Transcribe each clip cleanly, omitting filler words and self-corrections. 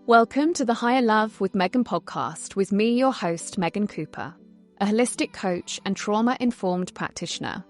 Welcome to the Higher Love with Megan podcast with me, your host, Megan Cooper, a holistic coach and trauma-informed practitioner.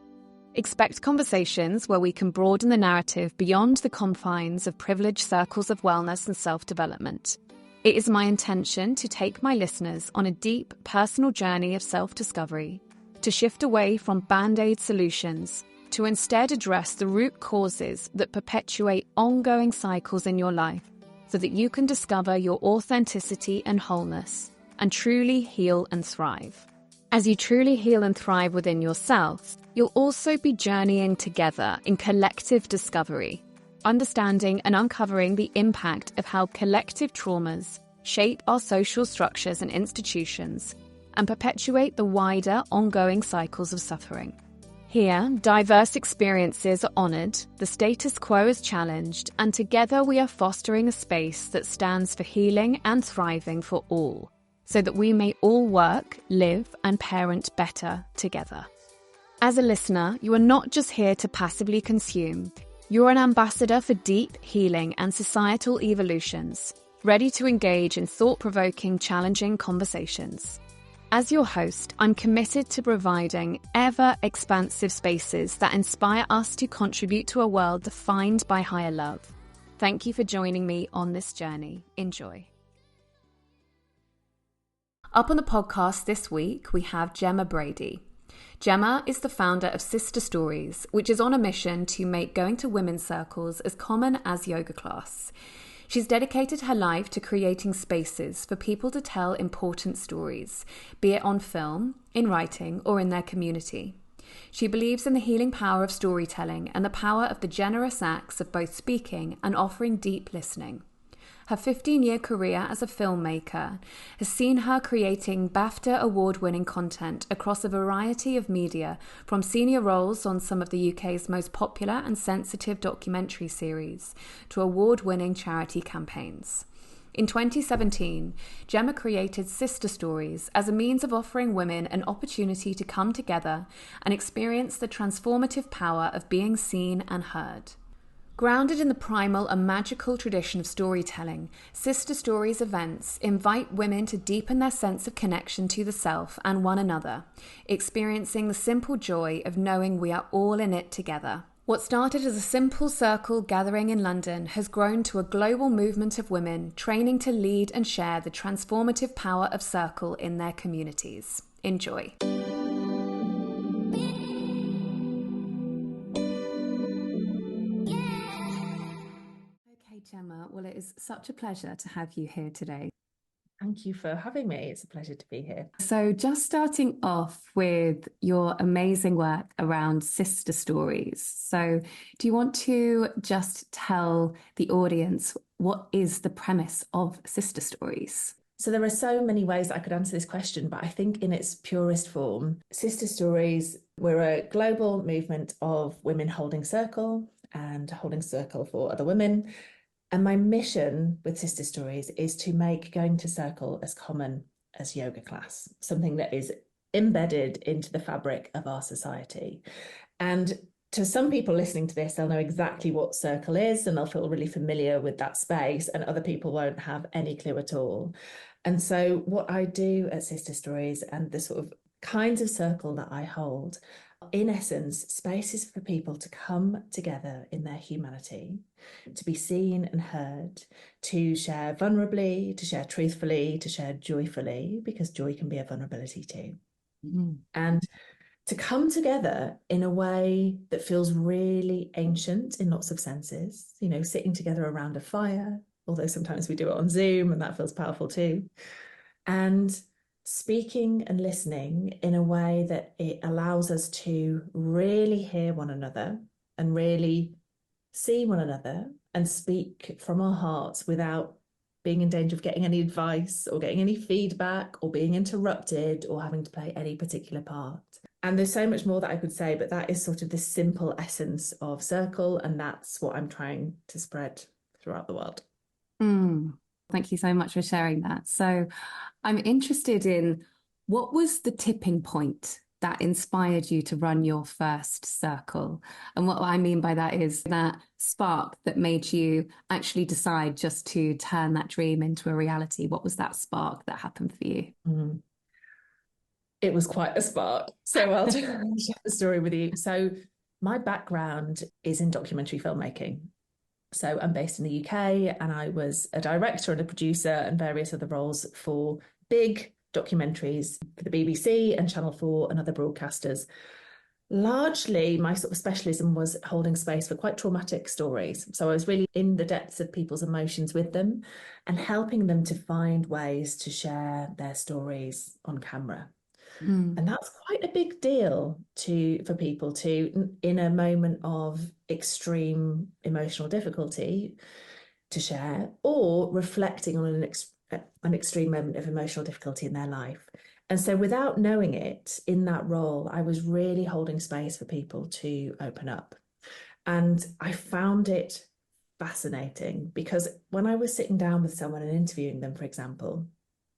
Expect conversations where we can broaden the narrative beyond the confines of privileged circles of wellness and self-development. It is my intention to take my listeners on a deep, personal journey of self-discovery, to shift away from band-aid solutions, to instead address the root causes that perpetuate ongoing cycles in your life, so that you can discover your authenticity and wholeness and truly heal and thrive. As you truly heal and thrive within yourself, you'll also be journeying together in collective discovery, understanding and uncovering the impact of how collective traumas shape our social structures and institutions and perpetuate the wider ongoing cycles of suffering. Here, diverse experiences are honoured, the status quo is challenged, and together we are fostering a space that stands for healing and thriving for all, so that we may all work, live, and parent better together. As a listener, you are not just here to passively consume. You're an ambassador for deep healing and societal evolutions, ready to engage in thought-provoking, challenging conversations. As your host, I'm committed to providing ever-expansive spaces that inspire us to contribute to a world defined by higher love. Thank you for joining me on this journey. Enjoy. Up on the podcast this week, we have Gemma Brady. Gemma is the founder of Sister Stories, which is on a mission to make going to women's circles as common as yoga class. She's dedicated her life to creating spaces for people to tell important stories, be it on film, in writing, or in their community. She believes in the healing power of storytelling and the power of the generous acts of both speaking and offering deep listening. Her 15-year career as a filmmaker has seen her creating BAFTA award-winning content across a variety of media, from senior roles on some of the UK's most popular and sensitive documentary series to award-winning charity campaigns. In 2017, Gemma created Sister Stories as a means of offering women an opportunity to come together and experience the transformative power of being seen and heard. Grounded in the primal and magical tradition of storytelling, Sister Stories events invite women to deepen their sense of connection to the self and one another, experiencing the simple joy of knowing we are all in it together. What started as a simple circle gathering in London has grown to a global movement of women training to lead and share the transformative power of circle in their communities. Enjoy. Gemma, well, it is such a pleasure to have you here today. Thank you for having me. It's a pleasure to be here. So just starting off with your amazing work around Sister Stories. So do you want to just tell the audience what is the premise of Sister Stories? So there are so many ways I could answer this question, but I think in its purest form, Sister Stories, we're a global movement of women holding circle and holding circle for other women. And my mission with Sister Stories is to make going to circle as common as yoga class, something that is embedded into the fabric of our society. And to some people listening to this, they'll know exactly what circle is and they'll feel really familiar with that space, and other people won't have any clue at all. And so what I do at Sister Stories and the sort of kinds of circle that I hold, in essence, spaces for people to come together in their humanity, to be seen and heard, to share vulnerably, to share truthfully, to share joyfully, because joy can be a vulnerability too. And to come together in a way that feels really ancient in lots of senses, you know, sitting together around a fire, although sometimes we do it on Zoom and that feels powerful too. And speaking and listening in a way that it allows us to really hear one another and really see one another and speak from our hearts without being in danger of getting any advice or getting any feedback or being interrupted or having to play any particular part. And there's so much more that I could say, but that is sort of the simple essence of circle, and that's what I'm trying to spread throughout the world. Thank you so much for sharing that. So I'm interested in, what was the tipping point that inspired you to run your first circle? And what I mean by that is that spark that made you actually decide just to turn that dream into a reality. What was that spark that happened for you? It was quite a spark. So I'll share the story with you. So my background is in documentary filmmaking. So I'm based in the UK, and I was a director and a producer and various other roles for big documentaries for the BBC and Channel 4 and other broadcasters. Largely, my sort of specialism was holding space for quite traumatic stories. So I was really in the depths of people's emotions with them and helping them to find ways to share their stories on camera. And that's quite a big deal for people to, in a moment of extreme emotional difficulty, to share, or reflecting on an extreme moment of emotional difficulty in their life. And so without knowing it, in that role, I was really holding space for people to open up. And I found it fascinating because when I was sitting down with someone and interviewing them, for example,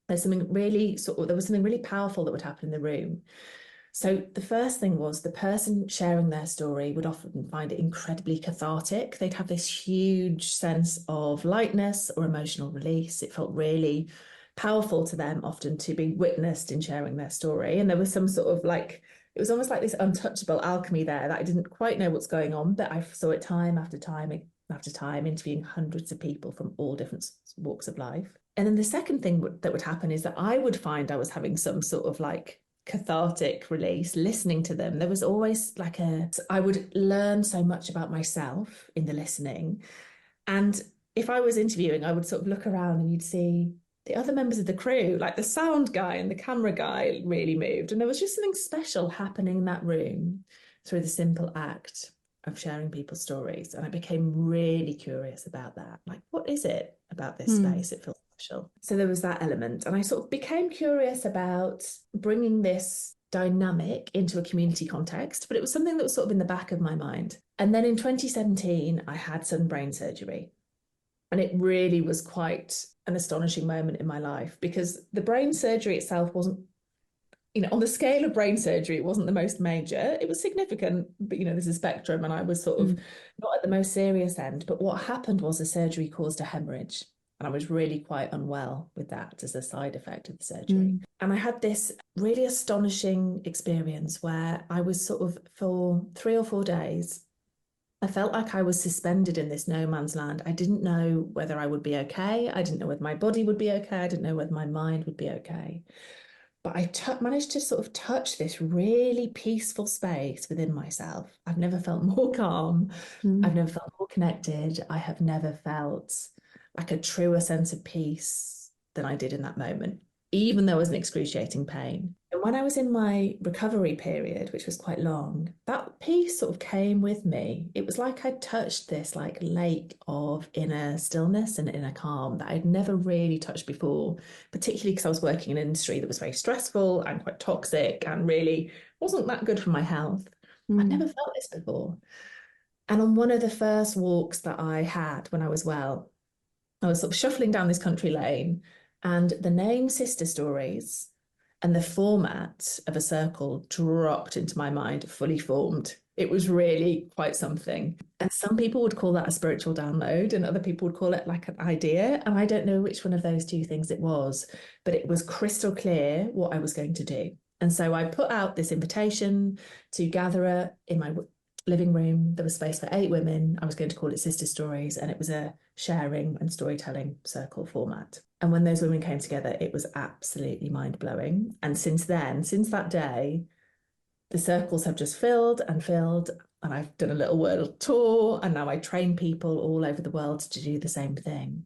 there was something really powerful that would happen in the room. So the first thing was the person sharing their story would often find it incredibly cathartic. They'd have this huge sense of lightness or emotional release. It felt really powerful to them often to be witnessed in sharing their story. And there was some sort of it was almost like this untouchable alchemy there that I didn't quite know what's going on, but I saw it time after time after time, interviewing hundreds of people from all different walks of life. And then the second thing that would happen is that I would find I was having some sort of cathartic release listening to them. There was always I would learn so much about myself in the listening. And if I was interviewing, I would sort of look around and you'd see the other members of the crew, like the sound guy and the camera guy, really moved. And there was just something special happening in that room through the simple act of sharing people's stories. And I became really curious about that. Like, what is it about this space? It feels special. So there was that element. And I sort of became curious about bringing this dynamic into a community context, but it was something that was sort of in the back of my mind. And then in 2017, I had sudden brain surgery. And it really was quite an astonishing moment in my life because the brain surgery itself wasn't, on the scale of brain surgery, it wasn't the most major. It was significant, but, there's a spectrum, and I was sort of not at the most serious end. But what happened was the surgery caused a hemorrhage, and I was really quite unwell with that as a side effect of the surgery. And I had this really astonishing experience where I was sort of, for 3 or 4 days, I felt like I was suspended in this no man's land. I didn't know whether I would be okay. I didn't know whether my body would be okay. I didn't know whether my mind would be okay. But I managed to sort of touch this really peaceful space within myself. I've never felt more calm. I've never felt more connected. I have never felt like a truer sense of peace than I did in that moment, even though it was an excruciating pain. And when I was in my recovery period, which was quite long, that peace sort of came with me. It was like I'd touched this lake of inner stillness and inner calm that I'd never really touched before, particularly because I was working in an industry that was very stressful and quite toxic and really wasn't that good for my health. I'd never felt this before. And on one of the first walks that I had when I was well, I was sort of shuffling down this country lane, and the name Sister Stories and the format of a circle dropped into my mind, fully formed. It was really quite something. And some people would call that a spiritual download, and other people would call it like an idea. And I don't know which one of those two things it was, but it was crystal clear what I was going to do. And so I put out this invitation to gather in my living room. There was space for 8 women. I was going to call it Sister Stories, and it was a sharing and storytelling circle format. And when those women came together, it was absolutely mind-blowing. And since that day, the circles have just filled, and I've done a little world tour, and now I train people all over the world to do the same thing.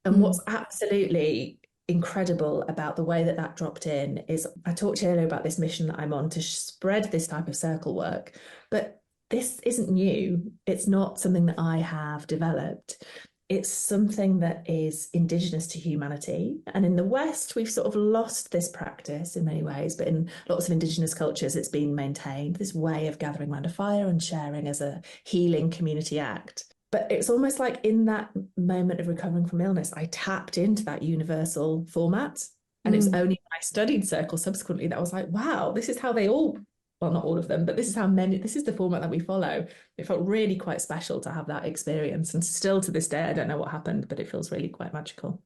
And what's absolutely incredible about the way that dropped in is, I talked to you earlier about this mission that I'm on to spread this type of circle work, but this isn't new. It's not something that I have developed. It's something that is indigenous to humanity. And in the West, we've sort of lost this practice in many ways, but in lots of indigenous cultures, it's been maintained, this way of gathering around a fire and sharing as a healing community act. But it's almost like in that moment of recovering from illness, I tapped into that universal format. And it's only when I studied circle subsequently that I was like, wow, this is how they all well, not all of them, but this is the format that we follow. It felt really quite special to have that experience. And still to this day, I don't know what happened, but it feels really quite magical.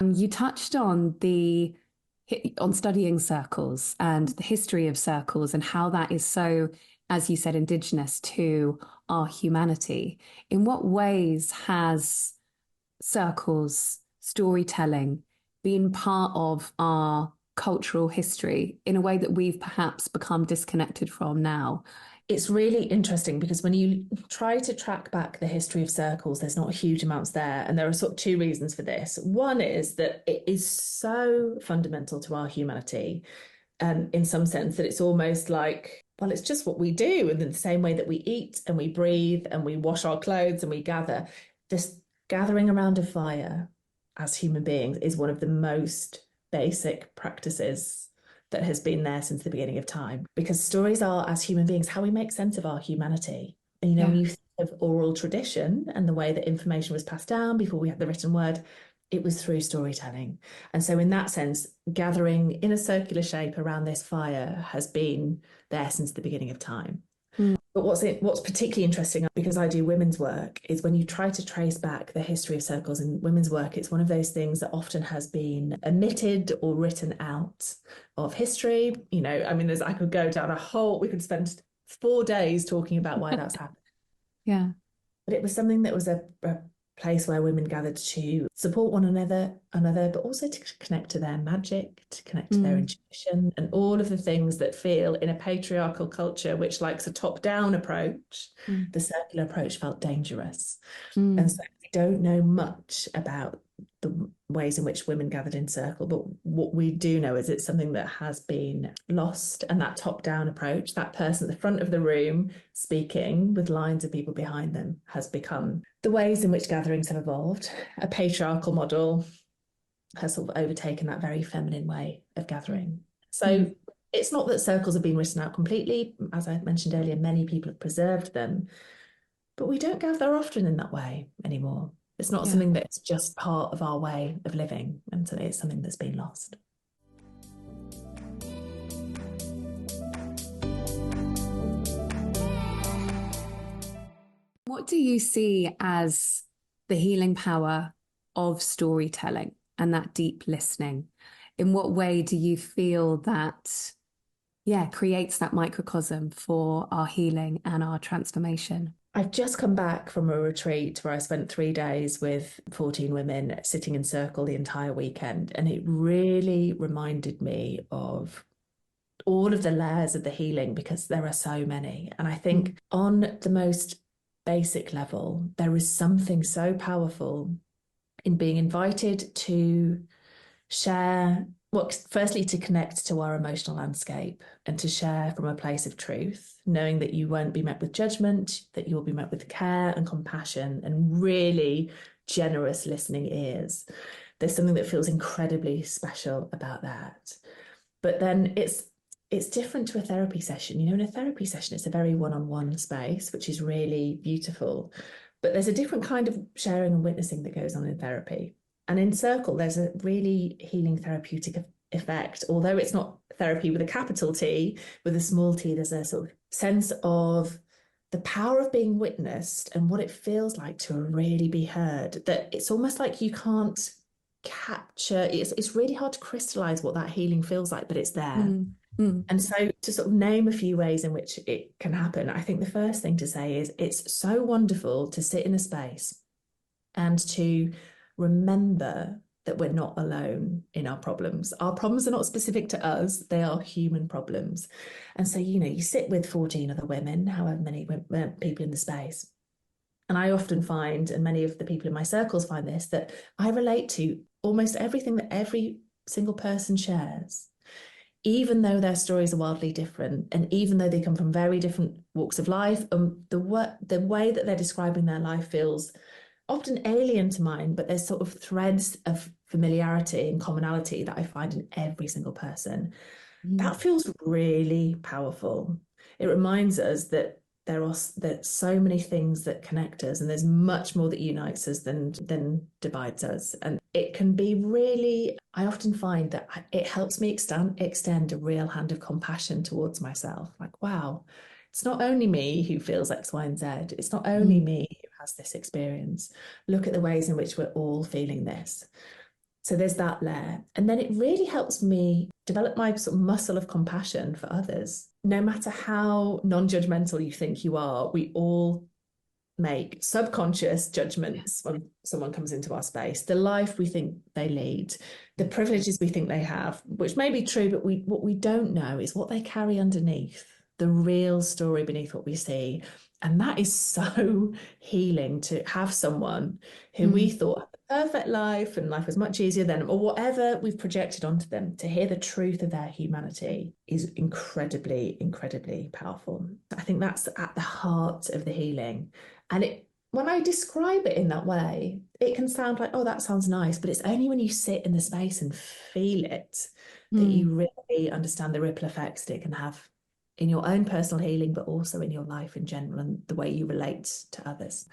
You touched on studying circles and the history of circles and how that is so, as you said, indigenous to our humanity. In what ways has circles, storytelling, been part of our cultural history in a way that we've perhaps become disconnected from now? It's really interesting because when you try to track back the history of circles, there's not huge amounts there. And there are sort of two reasons for this. One is that it is so fundamental to our humanity, in some sense that it's almost like, well, it's just what we do. And in the same way that we eat and we breathe and we wash our clothes and we gather, this gathering around a fire as human beings is one of the most basic practices that has been there since the beginning of time, because stories are, as human beings, how we make sense of our humanity. And, when you think of oral tradition and the way that information was passed down before we had the written word, it was through storytelling. And so in that sense, gathering in a circular shape around this fire has been there since the beginning of time. But what's particularly interesting, because I do women's work, is when you try to trace back the history of circles in women's work, it's one of those things that often has been omitted or written out of history. I could go down we could spend 4 days talking about why that's happened. Yeah. But it was something that was a place where women gathered to support one another, but also to connect to their magic, to connect to their intuition, and all of the things that feel in a patriarchal culture, which likes a top-down approach, the circular approach felt dangerous. And so we don't know much about the ways in which women gathered in circle, but what we do know is it's something that has been lost. And that top-down approach, that person at the front of the room speaking with lines of people behind them, has become the ways in which gatherings have evolved. A patriarchal model has sort of overtaken that very feminine way of gathering. So it's not that circles have been written out completely. As I mentioned earlier, many people have preserved them, but we don't gather often in that way anymore. It's not something that's just part of our way of living, and so it's something that's been lost. What do you see as the healing power of storytelling and that deep listening? In what way do you feel that, creates that microcosm for our healing and our transformation? I've just come back from a retreat where I spent 3 days with 14 women sitting in circle the entire weekend. And it really reminded me of all of the layers of the healing, because there are so many. And I think on the most basic level, there is something so powerful in being invited to share, firstly, to connect to our emotional landscape and to share from a place of truth, knowing that you won't be met with judgment, that you will be met with care and compassion and really generous listening ears. There's something that feels incredibly special about that. But then it's different to a therapy session. In a therapy session, it's a very one-on-one space, which is really beautiful. But there's a different kind of sharing and witnessing that goes on in therapy. And in circle, there's a really healing therapeutic effect. Although it's not therapy with a capital T, with a small t, there's a sort of sense of the power of being witnessed and what it feels like to really be heard, that it's almost like you can't capture. It's really hard to crystallize what that healing feels like, but it's there. And so to sort of name a few ways in which it can happen, I think the first thing to say is it's so wonderful to sit in a space and to remember that we're not alone in our problems. Our problems are not specific to us. They are human problems. And so, you sit with 14 other women, however many people in the space. And I often find, and many of the people in my circles find this, that I relate to almost everything that every single person shares, even though their stories are wildly different, and even though they come from very different walks of life, the way that they're describing their life feels often alien to mine, but there's sort of threads of familiarity and commonality that I find in every single person. That feels really powerful. It reminds us that there's so many things that connect us, and there's much more that unites us than divides us. And it can be really, I often find that it helps me extend a real hand of compassion towards myself. Like, wow, it's not only me who feels X, Y, and Z. It's not only me who has this experience. Look at the ways in which we're all feeling this. So there's that layer. And then it really helps me develop my sort of muscle of compassion for others. No matter how non-judgmental you think you are, we all make subconscious judgments when someone comes into our space. The life we think they lead, the privileges we think they have, which may be true, but what we don't know is what they carry underneath, the real story beneath what we see. And that is so healing, to have someone who we thought had the perfect life and life was much easier than, or whatever we've projected onto them, to hear the truth of their humanity is incredibly, incredibly powerful. I think that's at the heart of the healing. And when I describe it in that way, it can sound like, oh, that sounds nice, but it's only when you sit in the space and feel it that you really understand the ripple effects that it can have in your own personal healing, but also in your life in general and the way you relate to others.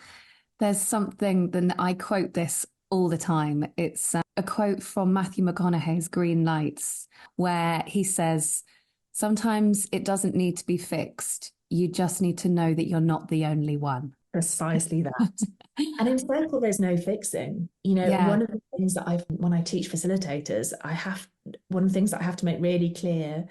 There's something, then I quote this all the time. It's a quote from Matthew McConaughey's Green Lights, where he says, sometimes it doesn't need to be fixed. You just need to know that you're not the only one. Precisely that. And in Circle, there's no fixing. You know, one of the things that when I teach facilitators, one of the things that I have to make really clear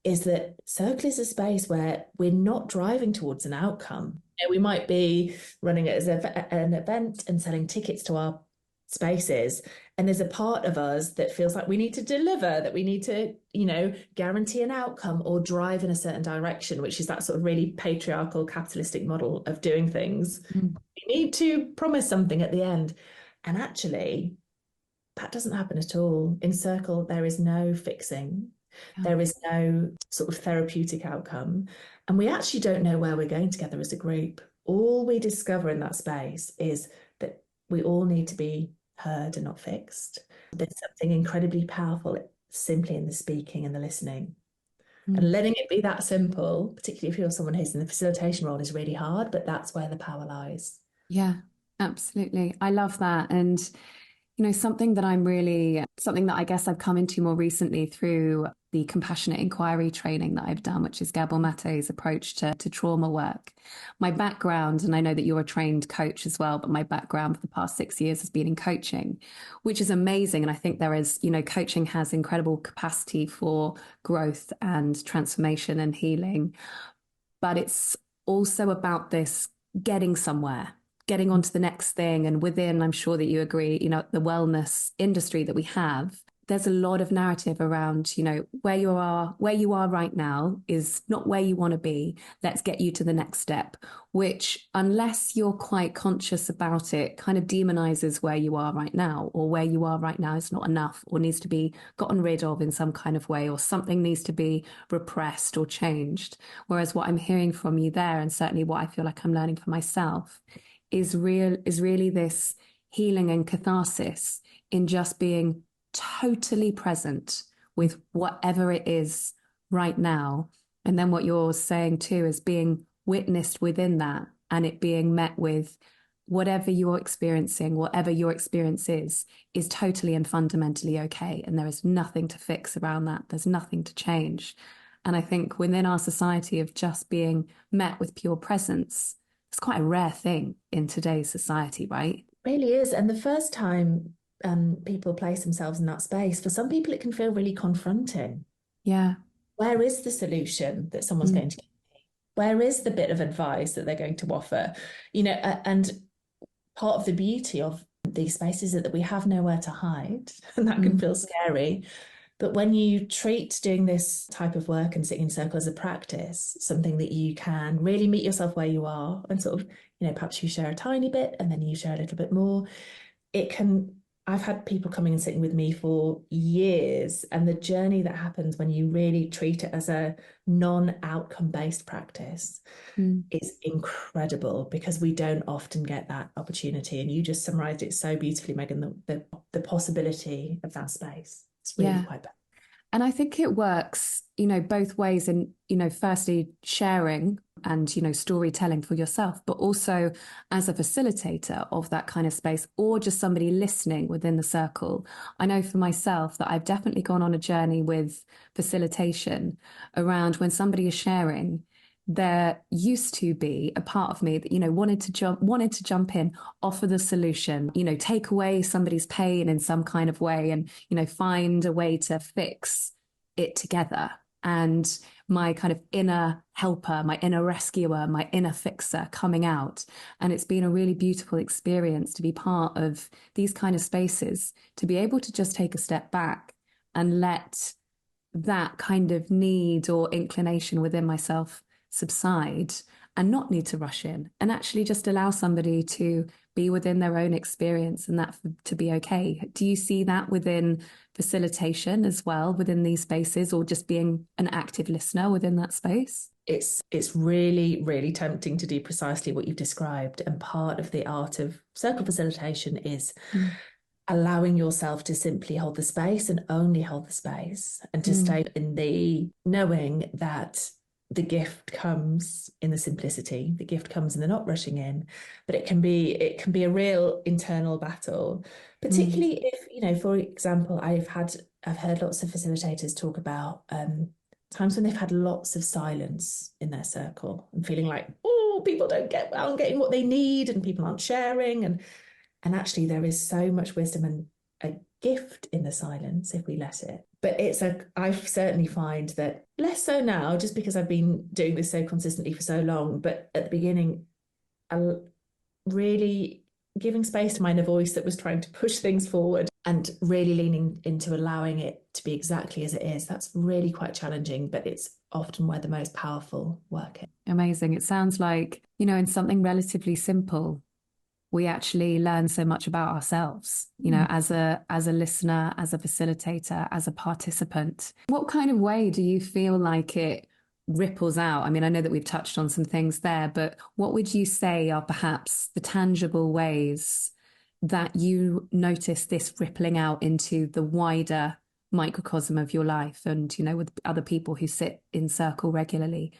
is that Circle is a space where we're not driving towards an outcome. You know, we might be running it as an event and selling tickets to our spaces, and there's a part of us that feels like we need to deliver, that we need to, you know, guarantee an outcome or drive in a certain direction, which is that sort of really patriarchal capitalistic model of doing things. We need to promise something at the end. And actually, that doesn't happen at all. In Circle, there is no fixing. There is no sort of therapeutic outcome. And we actually don't know where we're going together as a group. All we discover in that space is that we all need to be heard and not fixed. There's something incredibly powerful simply in the speaking and the listening. And letting it be that simple, particularly if you're someone who's in the facilitation role, is really hard, but that's where the power lies. Yeah, absolutely. I love that. And you know, something that I guess I've come into more recently through the compassionate inquiry training that I've done, which is Gabor Mate's approach to trauma work. My background, and I know that you're a trained coach as well, but my background for the past 6 years has been in coaching, which is amazing. And I think there is, you know, coaching has incredible capacity for growth and transformation and healing. But it's also about this getting somewhere, getting on to the next thing. And within, I'm sure that you agree, you know, the wellness industry that we have, there's a lot of narrative around, you know, where you are right now is not where you want to be. Let's get you to the next step, which, unless you're quite conscious about it, kind of demonizes where you are right now, or where you are right now is not enough, or needs to be gotten rid of in some kind of way, or something needs to be repressed or changed. Whereas what I'm hearing from you there, and certainly what I feel like I'm learning for myself, is really this healing and catharsis in just being totally present with whatever it is right now. And then what you're saying too is being witnessed within that, and it being met with whatever you're experiencing, whatever your experience is totally and fundamentally okay. And there is nothing to fix around that. There's nothing to change. And I think within our society of just being met with pure presence, it's quite a rare thing in today's society, right? It really is. And the first time people place themselves in that space, for some people, it can feel really confronting. Yeah. Where is the solution that someone's going to give me? Where is the bit of advice that they're going to offer? You know, and part of the beauty of these spaces is that we have nowhere to hide, and that can feel scary. But when you treat doing this type of work and sitting in Circle as a practice, something that you can really meet yourself where you are, and sort of, you know, perhaps you share a tiny bit and then you share a little bit more. I've had people coming and sitting with me for years, and the journey that happens when you really treat it as a non-outcome based practice is incredible, because we don't often get that opportunity. And you just summarized it so beautifully, Megan, the possibility of that space. It's really quite bad. And I think it works, both ways in, firstly sharing and, storytelling for yourself, but also as a facilitator of that kind of space, or just somebody listening within the circle. I know for myself that I've definitely gone on a journey with facilitation around when somebody is sharing. There used to be a part of me that, wanted to jump in, offer the solution, take away somebody's pain in some kind of way and, find a way to fix it together. And my kind of inner helper, my inner rescuer, my inner fixer coming out. And it's been a really beautiful experience to be part of these kind of spaces, to be able to just take a step back and let that kind of need or inclination within myself subside and not need to rush in and actually just allow somebody to be within their own experience and that to be okay. Do you see that within facilitation as well, within these spaces, or just being an active listener within that space? It's really, really tempting to do precisely what you've described. And part of the art of circle facilitation is allowing yourself to simply hold the space and only hold the space, and to stay in the knowing that the gift comes in the simplicity. The gift comes in the not rushing in, but it can be a real internal battle, particularly if, for example, I've heard lots of facilitators talk about times when they've had lots of silence in their circle and feeling like, oh, people aren't getting what they need and people aren't sharing. And actually there is so much wisdom and a gift in the silence if we let it. But I certainly find that less so now, just because I've been doing this so consistently for so long. But at the beginning, I really giving space to my inner voice that was trying to push things forward and really leaning into allowing it to be exactly as it is. That's really quite challenging, but it's often where the most powerful work is. Amazing. It sounds like, in something relatively simple, we actually learn so much about ourselves, as a listener, as a facilitator, as a participant. What kind of way do you feel like it ripples out? I mean, I know that we've touched on some things there, but what would you say are perhaps the tangible ways that you notice this rippling out into the wider microcosm of your life and, with other people who sit in circle regularly?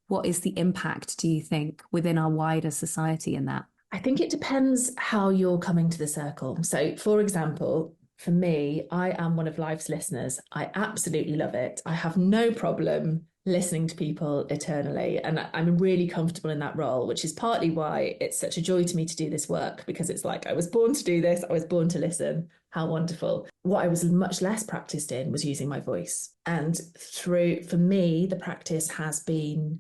What is the impact, do you think, within our wider society in that? I think it depends how you're coming to the circle. So, for example, for me, I am one of life's listeners. I absolutely love it. I have no problem listening to people eternally. And I'm really comfortable in that role, which is partly why it's such a joy to me to do this work, because it's like I was born to do this. I was born to listen. How wonderful. What I was much less practiced in was using my voice. And for me, the practice has been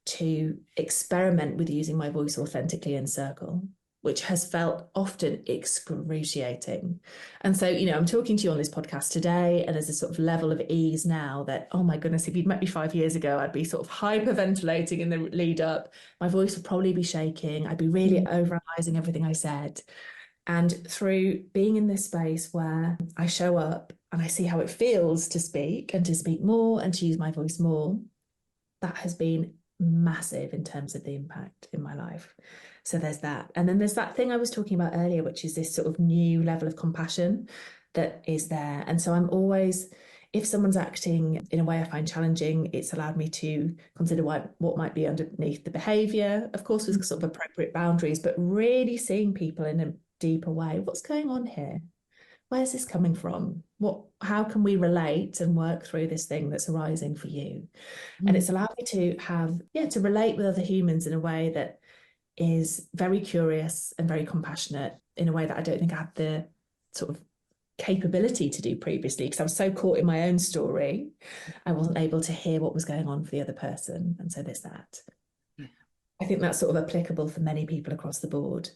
to experiment with using my voice authentically in circle, which has felt often excruciating. And so, I'm talking to you on this podcast today, and there's a sort of level of ease now that, oh my goodness, if you'd met me 5 years ago, I'd be sort of hyperventilating in the lead up. My voice would probably be shaking. I'd be really overanalyzing everything I said. And through being in this space where I show up and I see how it feels to speak and to speak more and to use my voice more, that has been massive in terms of the impact in my life. So there's that. And then there's that thing I was talking about earlier, which is this sort of new level of compassion that is there. And so I'm always, if someone's acting in a way I find challenging, it's allowed me to consider what might be underneath the behaviour, of course, with sort of appropriate boundaries, but really seeing people in a deeper way. What's going on here? Where's this coming from? How can we relate and work through this thing that's arising for you? And it's allowed me to relate with other humans in a way that is very curious and very compassionate, in a way that I don't think I had the sort of capability to do previously, because I was so caught in my own story. I wasn't able to hear what was going on for the other person. And so there's that. I think that's sort of applicable for many people across the board.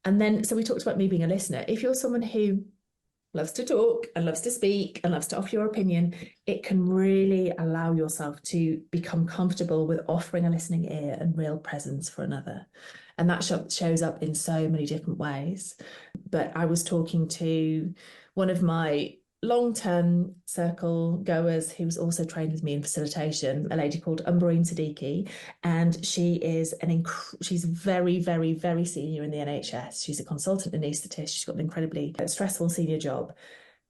And then, so we talked about me being a listener. If you're someone who loves to talk and loves to speak and loves to offer your opinion, it can really allow yourself to become comfortable with offering a listening ear and real presence for another. And that shows up in so many different ways. But I was talking to one of my long-term circle goers who was also trained with me in facilitation, a lady called Umbreen Siddiqui, and she is she's very, very, very senior in the NHS. She's a consultant anaesthetist. She's got an incredibly stressful senior job,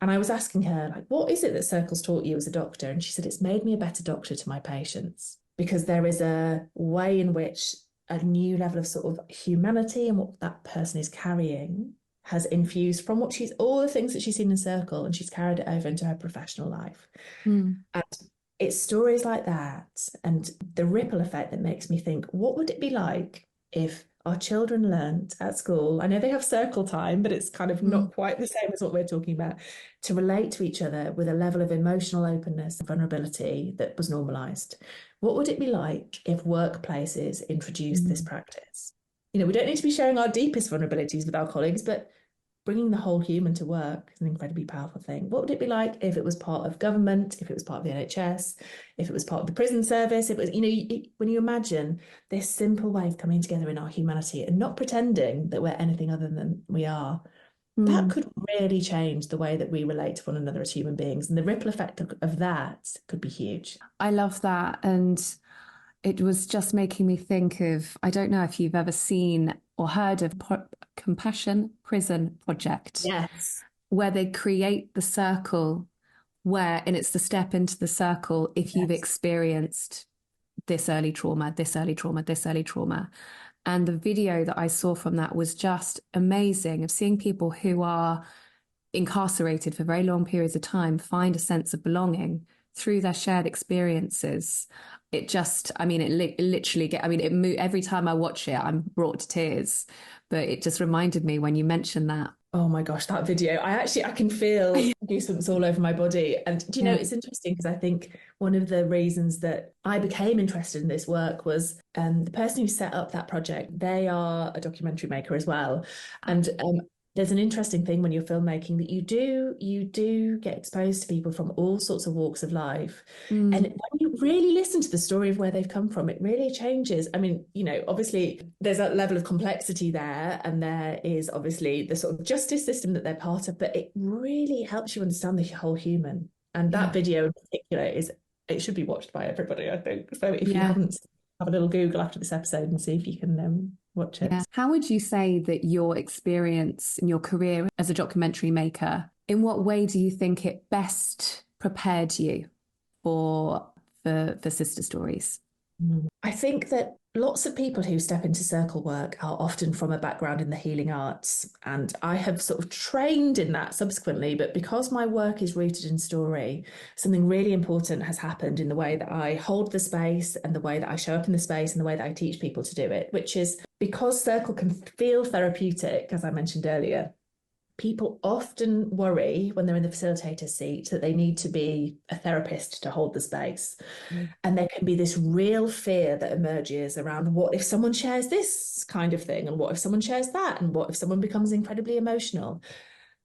And I was asking her, like, what is it that circles taught you as a doctor? And she said, it's made me a better doctor to my patients, because there is a way in which a new level of sort of humanity and what that person is carrying has infused from what she's, all the things that she's seen in Circle, and she's carried it over into her professional life. And it's stories like that and the ripple effect that makes me think, what would it be like if our children learned at school? I know they have circle time, but it's kind of not quite the same as what we're talking about, to relate to each other with a level of emotional openness and vulnerability that was normalized. What would it be like if workplaces introduced this practice? You know, we don't need to be sharing our deepest vulnerabilities with our colleagues, but bringing the whole human to work is an incredibly powerful thing. What would it be like if it was part of government, if it was part of the NHS, if it was part of the prison service? It was, you know, when you imagine this simple way of coming together in our humanity and not pretending that we're anything other than we are, that could really change the way that we relate to one another as human beings. And the ripple effect of that could be huge. I love that. And it was just making me think of, I don't know if you've ever seen or heard of Compassion Prison Project. Yes. Where they create the circle and it's the step into the circle if you've experienced this early trauma, this early trauma, this early trauma. And the video that I saw from that was just amazing, of seeing people who are incarcerated for very long periods of time find a sense of belonging through their shared experiences. It just, I mean, it literally every time I watch it, I'm brought to tears. But it just reminded me when you mentioned that. Oh my gosh, that video. I can feel goosebumps all over my body. And do you know, it's interesting because I think one of the reasons that I became interested in this work was the person who set up that project, they are a documentary maker as well. And there's an interesting thing when you're filmmaking that you do get exposed to people from all sorts of walks of life. And when you really listen to the story of where they've come from, it really changes. I mean, you know, obviously there's a level of complexity there, and there is obviously the sort of justice system that they're part of, but it really helps you understand the whole human. And that video in particular it should be watched by everybody, I think. So if you haven't, have a little Google after this episode and see if you can watch it. Yeah. How would you say that your experience in your career as a documentary maker, in what way do you think it best prepared you for Sister Stories? I think that lots of people who step into circle work are often from a background in the healing arts. And I have sort of trained in that subsequently, but because my work is rooted in story, something really important has happened in the way that I hold the space and the way that I show up in the space and the way that I teach people to do it, which is because circle can feel therapeutic, as I mentioned earlier. People often worry when they're in the facilitator seat that they need to be a therapist to hold the space. And there can be this real fear that emerges around, what if someone shares this kind of thing? And what if someone shares that? And what if someone becomes incredibly emotional?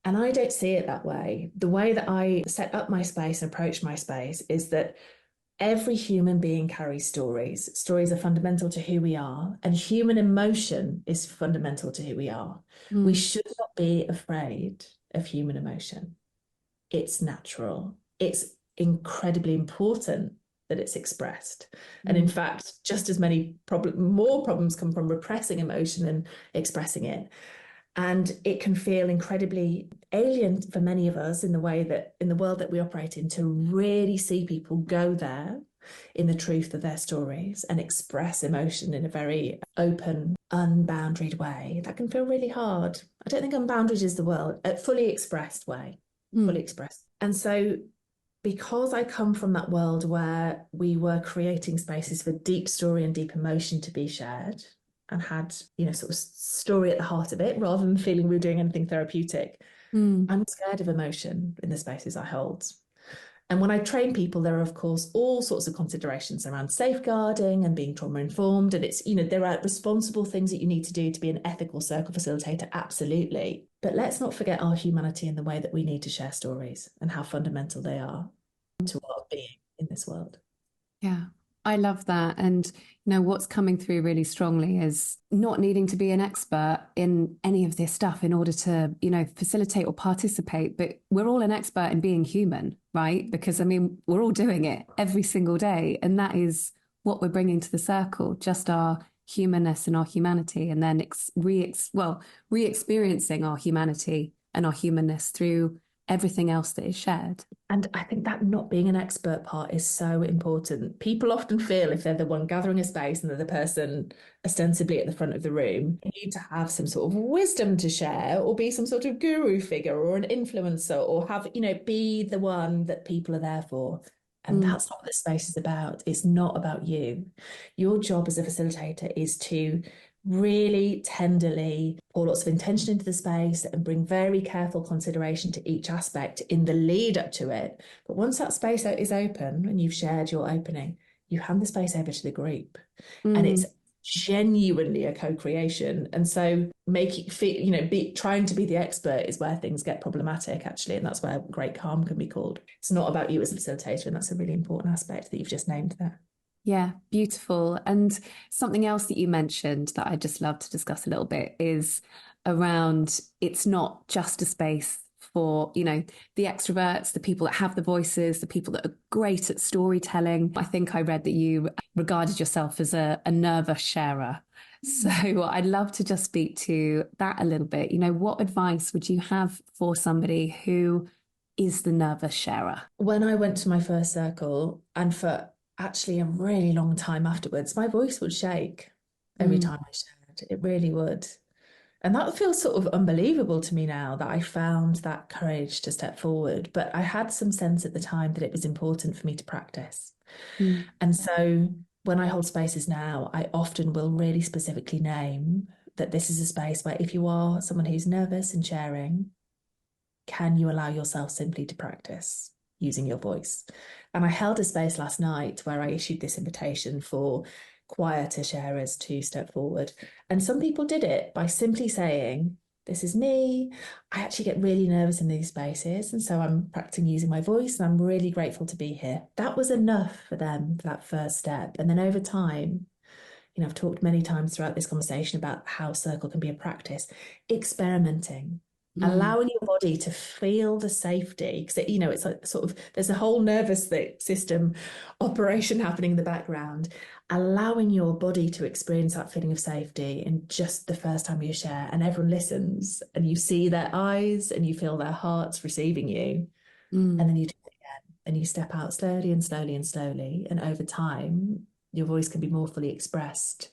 And I don't see it that way. The way that I set up my space and approach my space is that every human being carries stories. Stories are fundamental to who we are, and human emotion is fundamental to who we are. We should not be afraid of human emotion. It's natural. It's incredibly important that it's expressed. And in fact, just as many more problems come from repressing emotion than expressing it. And it can feel incredibly alien for many of us in the way that, in the world that we operate in, to really see people go there in the truth of their stories and express emotion in a very open, unboundaried way. That can feel really hard. I don't think unboundaried is the word, a fully expressed way, fully expressed. And so because I come from that world where we were creating spaces for deep story and deep emotion to be shared, and had, you know, sort of story at the heart of it, rather than feeling we were doing anything therapeutic, I'm scared of emotion in the spaces I hold. And when I train people, there are, of course, all sorts of considerations around safeguarding and being trauma informed. And it's, you know, there are responsible things that you need to do to be an ethical circle facilitator, absolutely. But let's not forget our humanity in the way that we need to share stories and how fundamental they are to our being in this world. Yeah. I love that. And, you know, what's coming through really strongly is not needing to be an expert in any of this stuff in order to, you know, facilitate or participate. But we're all an expert in being human, right? Because, I mean, we're all doing it every single day. And that is what we're bringing to the circle, just our humanness and our humanity, and then re-experiencing our humanity and our humanness through everything else that is shared. And I think that not being an expert part is so important. People often feel if they're the one gathering a space and they're the person ostensibly at the front of the room, they need to have some sort of wisdom to share or be some sort of guru figure or an influencer or have, be the one that people are there for. And that's not what this space is about. It's not about you. Your job as a facilitator is to really tenderly pour lots of intention into the space and bring very careful consideration to each aspect in the lead up to it. But once that space is open and you've shared your opening, you hand the space over to the group. And it's genuinely a co-creation. And so trying to be the expert is where things get problematic, actually. And that's where great calm can be called. It's not about you as a facilitator. And that's a really important aspect that you've just named there. Yeah, beautiful. And something else that you mentioned that I'd just love to discuss a little bit is around it's not just a space for, the extroverts, the people that have the voices, the people that are great at storytelling. I think I read that you regarded yourself as a nervous sharer. So I'd love to just speak to that a little bit. What advice would you have for somebody who is the nervous sharer? When I went to my first circle, and for actually a really long time afterwards, my voice would shake every time I shared. It really would. And that feels sort of unbelievable to me now that I found that courage to step forward. But I had some sense at the time that it was important for me to practice. And so when I hold spaces now, I often will really specifically name that this is a space where if you are someone who's nervous and sharing, can you allow yourself simply to practice using your voice? And I held a space last night where I issued this invitation for quieter sharers to step forward. And some people did it by simply saying, this is me. I actually get really nervous in these spaces. And so I'm practicing using my voice and I'm really grateful to be here. That was enough for them for that first step. And then over time, I've talked many times throughout this conversation about how circle can be a practice, experimenting. Allowing your body to feel the safety, because it's like sort of there's a whole nervous system operation happening in the background. Allowing your body to experience that feeling of safety in just the first time you share, and everyone listens, and you see their eyes, and you feel their hearts receiving you, and then you do it again, and you step out slowly and slowly and slowly, and over time, your voice can be more fully expressed.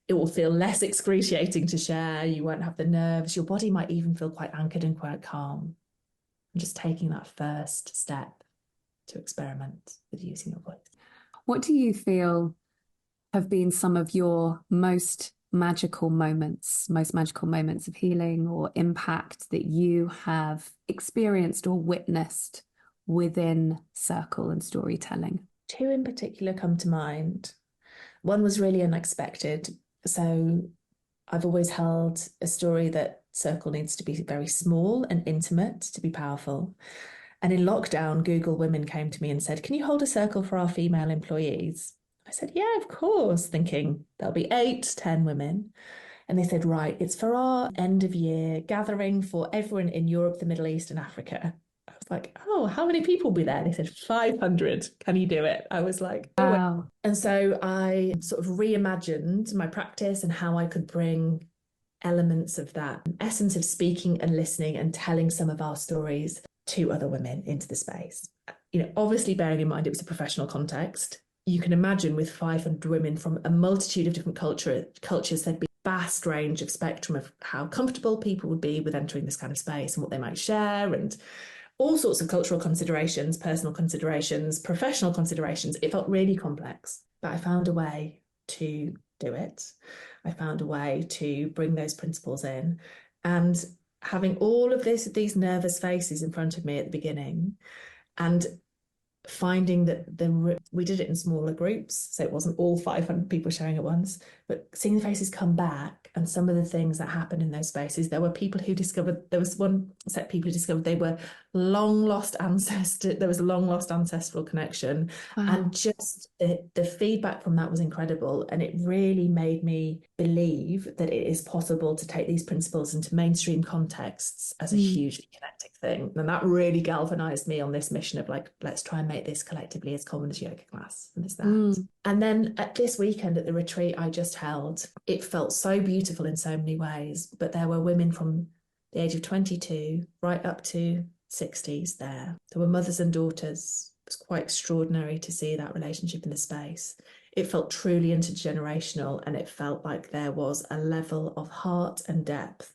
It will feel less excruciating to share. You won't have the nerves. Your body might even feel quite anchored and quite calm. And just taking that first step to experiment with using your voice. What do you feel have been some of your most magical moments of healing or impact that you have experienced or witnessed within circle and storytelling? Two in particular come to mind. One was really unexpected. So I've always held a story that circle needs to be very small and intimate to be powerful. And in lockdown, Google Women came to me and said, can you hold a circle for our female employees? I said, yeah, of course, thinking there'll be 8-10 women. And they said, right, it's for our end of year gathering for everyone in Europe, the Middle East and Africa. I was like, oh, how many people will be there? They said 500. Can you do it? I was like, oh. Wow. And so I sort of reimagined my practice and how I could bring elements of that essence of speaking and listening and telling some of our stories to other women into the space. Obviously bearing in mind it was a professional context. You can imagine with 500 women from a multitude of different cultures, there'd be a vast range of spectrum of how comfortable people would be with entering this kind of space and what they might share and all sorts of cultural considerations, personal considerations, professional considerations. It felt really complex, but I found a way to do it. I found a way to bring those principles in. And having all of these nervous faces in front of me at the beginning and finding that we did it in smaller groups, so it wasn't all 500 people sharing at once, but seeing the faces come back and some of the things that happened in those spaces. There were people who discovered, there was one set of people who discovered they were long lost ancestors. There was a long lost ancestral connection. Wow. And just the feedback from that was incredible. And it really made me believe that it is possible to take these principles into mainstream contexts as a hugely connecting thing. And that really galvanized me on this mission of like, let's try and make this collectively as common as yoga class and that. And then at this weekend at the retreat I just held, it felt so beautiful in so many ways, but there were women from the age of 22 right up to 60s there. There were mothers and daughters. It was quite extraordinary to see that relationship in the space. It felt truly intergenerational, and it felt like there was a level of heart and depth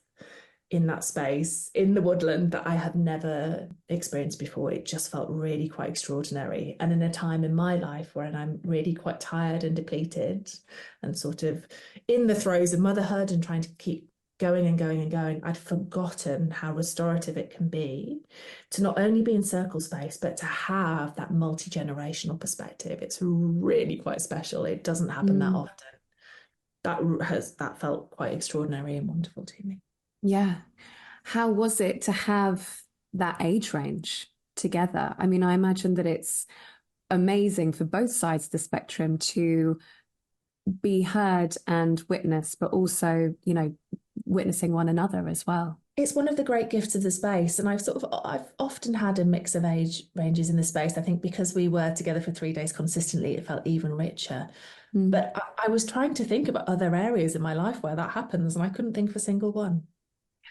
in that space, in the woodland, that I have never experienced before. It just felt really quite extraordinary. And in a time in my life where I'm really quite tired and depleted and sort of in the throes of motherhood and trying to keep going and going and going, I'd forgotten how restorative it can be to not only be in circle space, but to have that multi-generational perspective. It's really quite special. It doesn't happen that often. That felt quite extraordinary and wonderful to me. Yeah. How was it to have that age range together? I mean, I imagine that it's amazing for both sides of the spectrum to be heard and witnessed, but also, you know, witnessing one another as well. It's one of the great gifts of the space. And I've often had a mix of age ranges in the space. I think because we were together for 3 days consistently, it felt even richer. But I was trying to think about other areas in my life where that happens, and I couldn't think of a single one.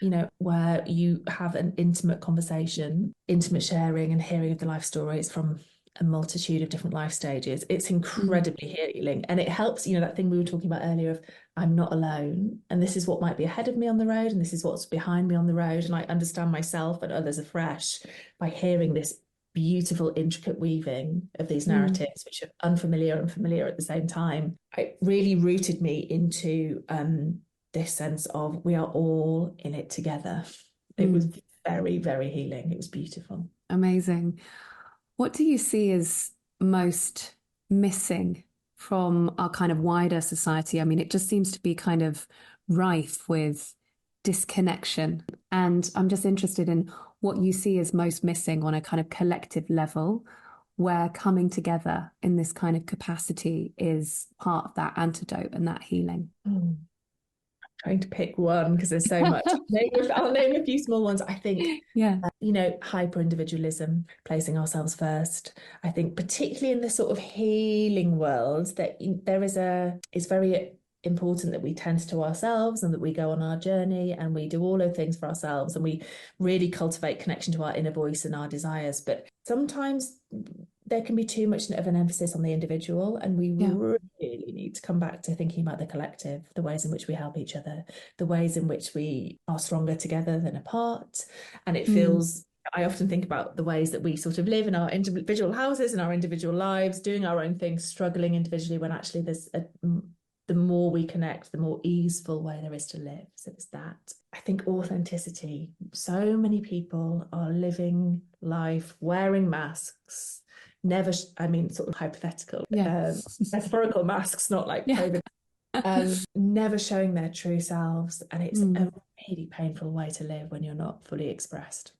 You know, where you have an intimate conversation, intimate sharing and hearing of the life stories from a multitude of different life stages. It's incredibly healing. And it helps, you know, that thing we were talking about earlier of I'm not alone. And this is what might be ahead of me on the road. And this is what's behind me on the road. And I understand myself and others afresh by hearing this beautiful, intricate weaving of these narratives, which are unfamiliar and familiar at the same time. It really rooted me into this sense of we are all in it together. It was very, very healing. It was beautiful. Amazing. What do you see as most missing from our kind of wider society? I mean, it just seems to be kind of rife with disconnection. And I'm just interested in what you see as most missing on a kind of collective level, where coming together in this kind of capacity is part of that antidote and that healing. Trying to pick one because there's so much. I'll name a few small ones. I think, you know, hyper individualism, placing ourselves first. I think particularly in the sort of healing world, that it's very important that we tend to ourselves and that we go on our journey and we do all of things for ourselves and we really cultivate connection to our inner voice and our desires. But sometimes there can be too much of an emphasis on the individual, and we really need to come back to thinking about the collective, the ways in which we help each other, the ways in which we are stronger together than apart. And it feels, I often think about the ways that we sort of live in our individual houses and our individual lives, doing our own things, struggling individually, when actually the more we connect, the more easeful way there is to live. So it's that. I think authenticity. So many people are living life wearing masks, never, I mean, sort of hypothetical, metaphorical masks, not like COVID, never showing their true selves. And it's a really painful way to live when you're not fully expressed,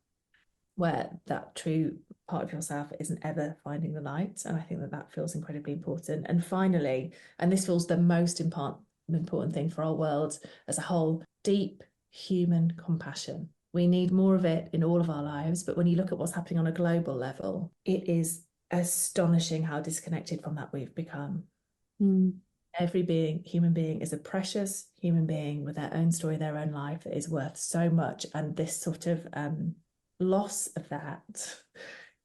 where that true part of yourself isn't ever finding the light. And I think that feels incredibly important. And finally, and this feels the most important thing for our world as a whole, deep human compassion. We need more of it in all of our lives. But when you look at what's happening on a global level, it is astonishing how disconnected from that we've become. Every human being is a precious human being with their own story, their own life, that is worth so much. And this sort of loss of that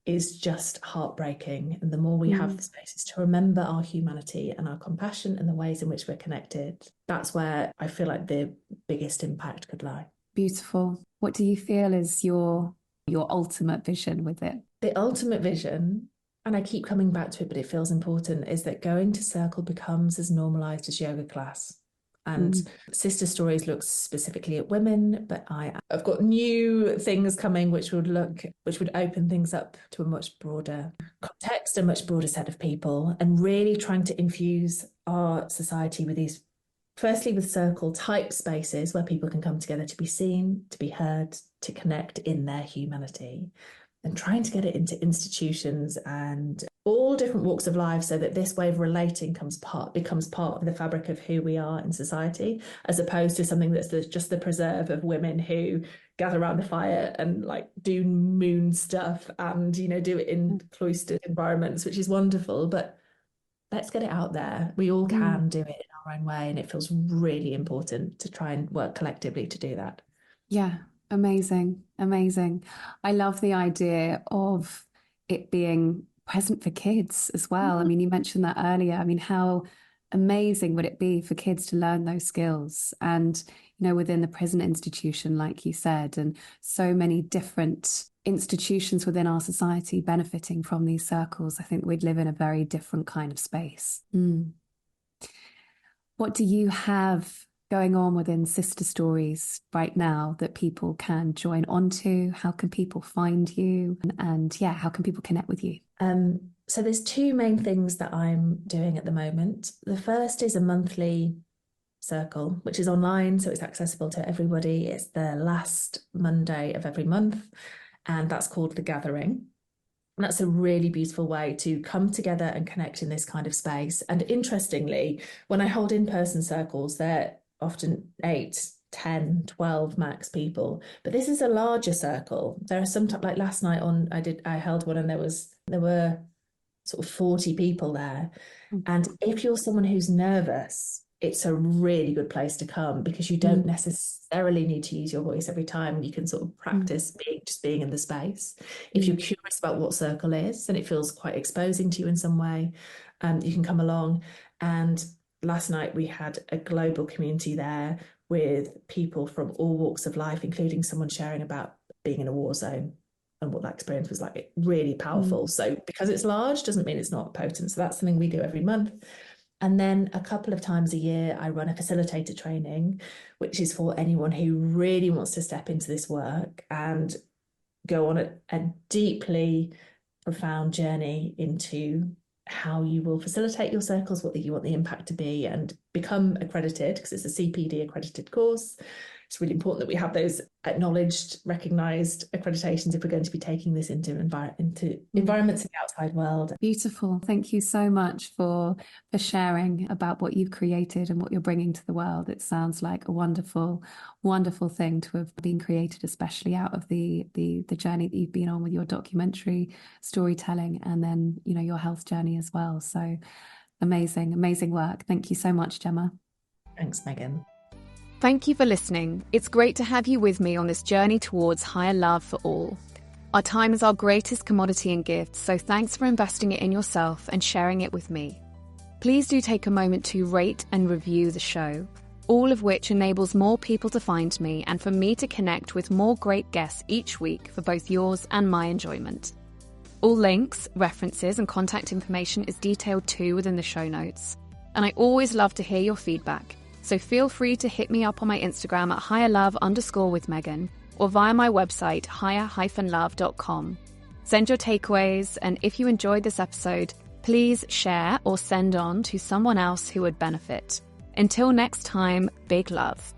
is just heartbreaking. And the more we have the spaces to remember our humanity and our compassion and the ways in which we're connected, that's where I feel like the biggest impact could lie. Beautiful. What do you feel is your ultimate vision with it? The ultimate vision, and I keep coming back to it, but it feels important, is that going to circle becomes as normalized as yoga class. And Sister Stories looks specifically at women, but I've got new things coming which would open things up to a much broader context, a much broader set of people, and really trying to infuse our society with these, firstly with circle type spaces where people can come together to be seen, to be heard, to connect in their humanity, and trying to get it into institutions and all different walks of life, so that this way of relating becomes part of the fabric of who we are in society, as opposed to something that's just the preserve of women who gather around the fire and like do moon stuff and, you know, do it in cloistered environments, which is wonderful. But let's get it out there. We all can do it in our own way, and it feels really important to try and work collectively to do that. Yeah, Amazing. Amazing. I love the idea of it being present for kids as well. I mean, you mentioned that earlier. I mean, how amazing would it be for kids to learn those skills? And, within the prison institution, like you said, and so many different institutions within our society benefiting from these circles, I think we'd live in a very different kind of space. What do you have going on within Sister Stories right now that people can join onto? How can people find you? And how can people connect with you? So there's two main things that I'm doing at the moment. The first is a monthly circle, which is online, so it's accessible to everybody. It's the last Monday of every month, and that's called The Gathering. And that's a really beautiful way to come together and connect in this kind of space. And interestingly, when I hold in-person circles, they're often 8, 10, 12 max people. But this is a larger circle. There are sometimes, like last night I held one and there were sort of 40 people there. And if you're someone who's nervous, it's a really good place to come because you don't necessarily need to use your voice every time. You can sort of practice being in the space. If you're curious about what circle is and it feels quite exposing to you in some way, you can come along. And last night we had a global community there with people from all walks of life, including someone sharing about being in a war zone and what that experience was like. Really powerful. So because it's large doesn't mean it's not potent. So that's something we do every month. And then a couple of times a year, I run a facilitator training, which is for anyone who really wants to step into this work and go on a deeply profound journey into how you will facilitate your circles, what you want the impact to be, and become accredited, because it's a CPD accredited course. It's really important that we have those acknowledged, recognised accreditations if we're going to be taking this into environments in the outside world. Beautiful. Thank you so much for sharing about what you've created and what you're bringing to the world. It sounds like a wonderful, wonderful thing to have been created, especially out of the journey that you've been on with your documentary storytelling and then, your health journey as well. So amazing, amazing work. Thank you so much, Gemma. Thanks, Megan. Thank you for listening. It's great to have you with me on this journey towards higher love for all. Our time is our greatest commodity and gift, so thanks for investing it in yourself and sharing it with me. Please do take a moment to rate and review the show, all of which enables more people to find me and for me to connect with more great guests each week for both yours and my enjoyment. All links, references and contact information is detailed too within the show notes. And I always love to hear your feedback. So feel free to hit me up on my Instagram at higherlove_with_Megan or via my website, higher-love.com. Send your takeaways, and if you enjoyed this episode, please share or send on to someone else who would benefit. Until next time, big love.